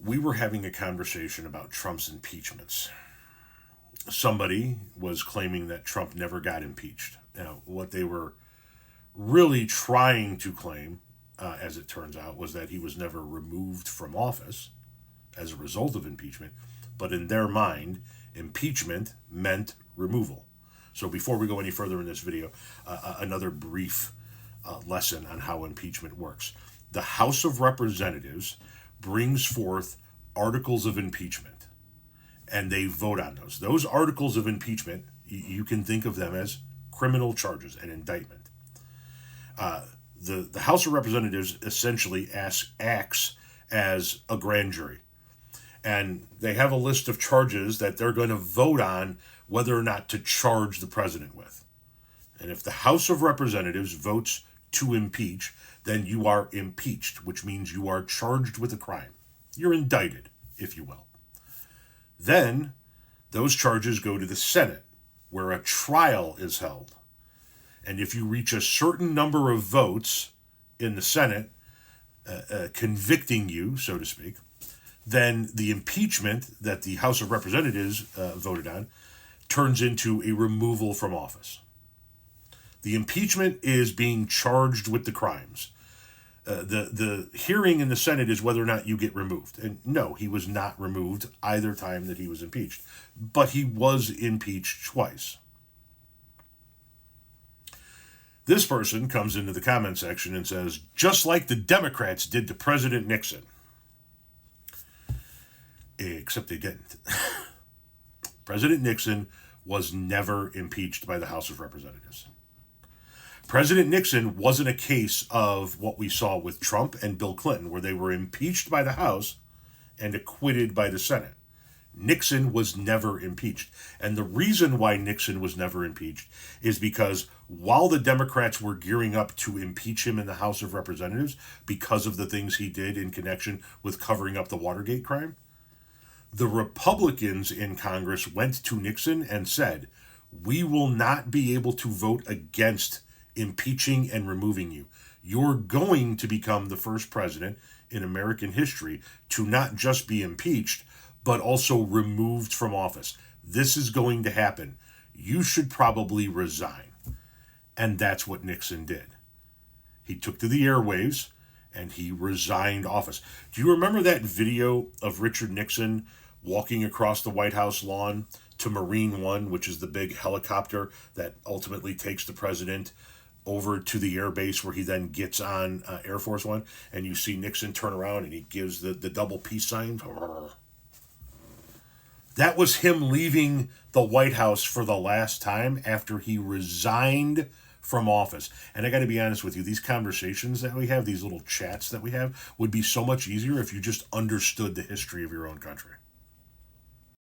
we were having a conversation about Trump's impeachments. Somebody was claiming that Trump never got impeached. Now, what they were really trying to claim, as it turns out, was that he was never removed from office as a result of impeachment. But in their mind, impeachment meant removal. So before we go any further in this video, another brief lesson on how impeachment works. The House of Representatives brings forth articles of impeachment, and they vote on those. Those articles of impeachment, you can think of them as criminal charges, an indictment. The House of Representatives essentially acts as a grand jury. And they have a list of charges that they're going to vote on whether or not to charge the president with. And if the House of Representatives votes to impeach, then you are impeached, which means you are charged with a crime. You're indicted, if you will. Then those charges go to the Senate, where a trial is held. And if you reach a certain number of votes in the Senate, convicting you, so to speak, then the impeachment that the House of Representatives voted on turns into a removal from office. The impeachment is being charged with the crimes. The hearing in the Senate is whether or not you get removed. And no, he was not removed either time that he was impeached. But he was impeached twice. This person comes into the comment section and says, just like the Democrats did to President Nixon. Except they didn't. President Nixon was never impeached by the House of Representatives. President Nixon wasn't a case of what we saw with Trump and Bill Clinton, where they were impeached by the House and acquitted by the Senate. Nixon was never impeached. And the reason why Nixon was never impeached is because while the Democrats were gearing up to impeach him in the House of Representatives because of the things he did in connection with covering up the Watergate crime, the Republicans in Congress went to Nixon and said, we will not be able to vote against impeaching and removing you. You're going to become the first president in American history to not just be impeached, but also removed from office. This is going to happen. You should probably resign. And that's what Nixon did. He took to the airwaves and he resigned office. Do you remember that video of Richard Nixon walking across the White House lawn to Marine One, which is the big helicopter that ultimately takes the president over to the air base where he then gets on Air Force One, and you see Nixon turn around and he gives the double peace sign. That was him leaving the White House for the last time after he resigned from office. And I got to be honest with you, these conversations that we have, these little chats that we have, would be so much easier if you just understood the history of your own country.